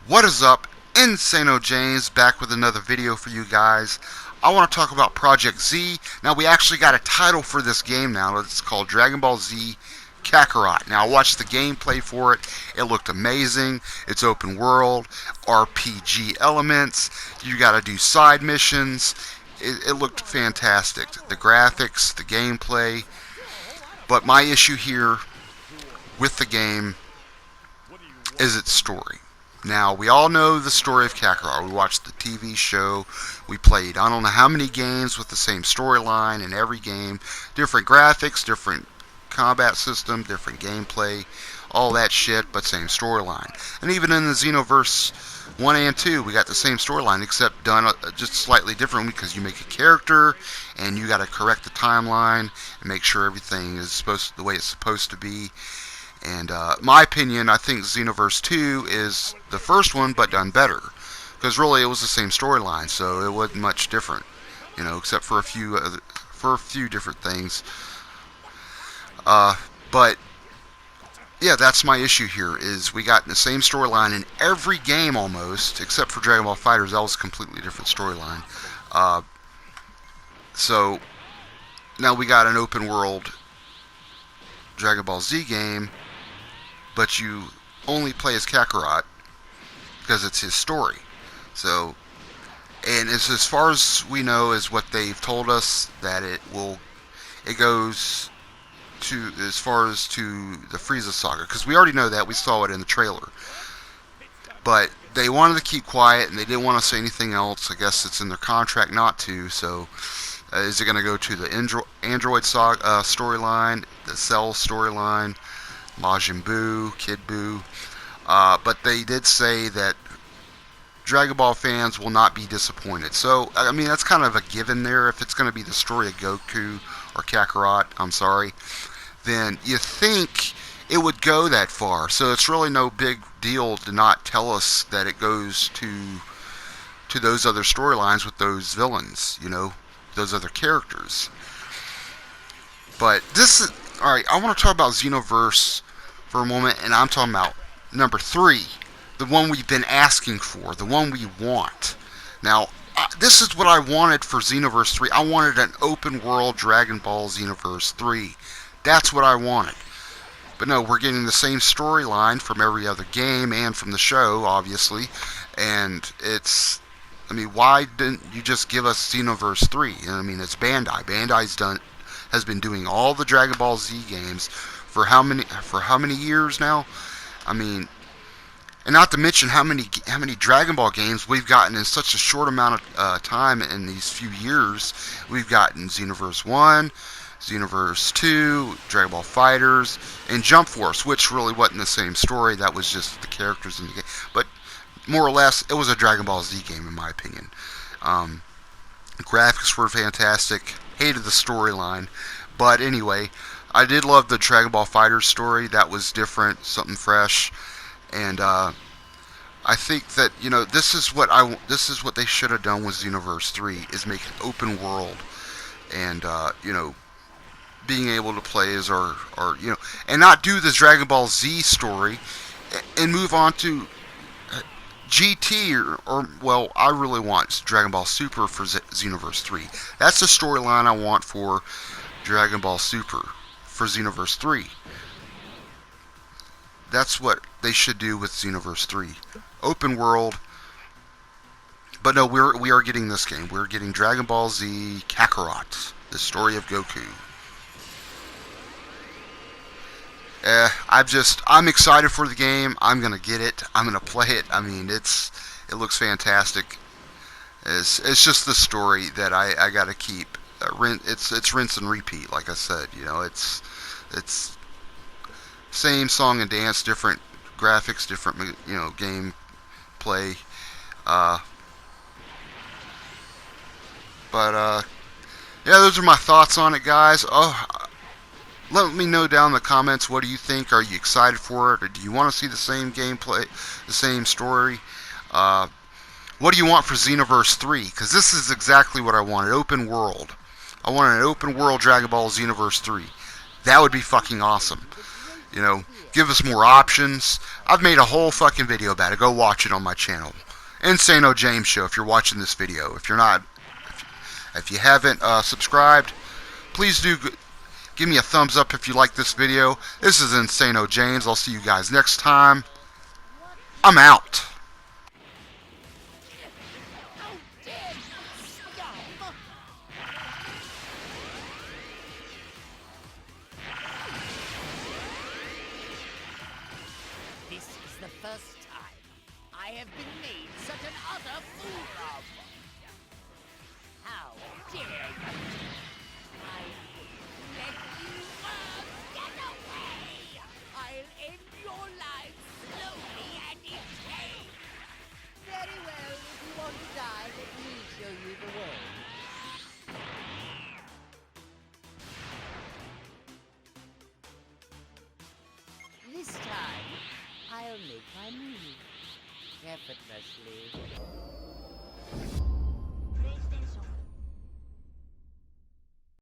What is up? Insano James back with another video for you guys. I want to talk about Project Z. Now we actually got a title for this game now. It's called Dragon Ball Z Kakarot. Now I watched the gameplay for it. It looked amazing. It's open world, RPG elements. You got to do side missions. It looked fantastic. The graphics, the gameplay. But my issue here with the game is its story. Now, we all know the story of Kakarot. We watched the TV show. We played I don't know how many games with the same storyline in every game. Different graphics, different combat system, different gameplay, all that shit, but same storyline. And even in the Xenoverse 1 and 2, we got the same storyline, except done just slightly different because you make a character, and you got to correct the timeline and make sure everything is the way it's supposed to be. And my opinion, I think Xenoverse 2 is the first one, but done better. Because really, it was the same storyline, so it wasn't much different, except for a few different things. But yeah, that's my issue here. Is we got the same storyline in every game almost, except for Dragon Ball FighterZ. That was a completely different storyline. So now we got an open world Dragon Ball Z game, but you only play as Kakarot because it's his story. So, and it's as far as we know is what they've told us, that it goes to as far as to the Frieza saga, because we already know that, we saw it in the trailer. But they wanted to keep quiet and they didn't want to say anything else. I guess it's in their contract not to. So is it going to go to the Android saga storyline, the Cell storyline, Majin Buu, Kid Buu? But they did say that Dragon Ball fans will not be disappointed. So, I mean, that's kind of a given there. If it's going to be the story of Goku or Kakarot, then you think it would go that far. So it's really no big deal to not tell us that it goes to those other storylines with those villains, those other characters. But this is alright. I want to talk about Xenoverse for a moment, and I'm talking about number 3, the one we've been asking for, the one we want. Now, this is what I wanted for Xenoverse 3. I wanted an open world Dragon Ball Xenoverse 3. That's what I wanted. But no, we're getting the same storyline from every other game and from the show, obviously. And why didn't you just give us Xenoverse 3? It's Bandai. Has been doing all the Dragon Ball Z games for how many years now? And not to mention how many Dragon Ball games we've gotten in such a short amount of time in these few years. We've gotten Xenoverse 1, Xenoverse 2, Dragon Ball FighterZ, and Jump Force, which really wasn't the same story. That was just the characters in the game. But more or less, it was a Dragon Ball Z game, in my opinion. The graphics were fantastic. Hated the storyline. But anyway, I did love the Dragon Ball FighterZ story. That was different, something fresh. And I think that this is what they should have done with Xenoverse 3, is make an open world, and being able to play as our and not do the Dragon Ball Z story and move on to GT or I really want Dragon Ball Super for Xenoverse 3. That's the storyline I want for Dragon Ball Super for Xenoverse 3. That's what they should do with Xenoverse 3. Open world. But no, we are getting this game. We're getting Dragon Ball Z Kakarot, the story of Goku. I'm excited for the game. I'm gonna get it. I'm gonna play it. It looks fantastic. It's just the story that I gotta keep. It's rinse and repeat, like I said. It's same song and dance, different graphics, different game play. Yeah, those are my thoughts on it, guys. Let me know down in the comments, what do you think? Are you excited for it, or do you want to see the same gameplay, the same story? What do you want for Xenoverse 3? Because this is exactly what I wanted. Open world. I wanted an open world Dragon Ball Xenoverse 3. That would be fucking awesome. You know, give us more options. I've made a whole fucking video about it. Go watch it on my channel. Insano James Show if you're watching this video. If you're not, if you haven't subscribed, please do give me a thumbs up if you like this video. This is Insano James. I'll see you guys next time. I'm out. This is the first time I have been made such an utter fool of. How dare you? I will let you get away! I'll end your life slowly and in pain. Very well, if you want to die, let me show you the way. This time, I'll make my move effortlessly.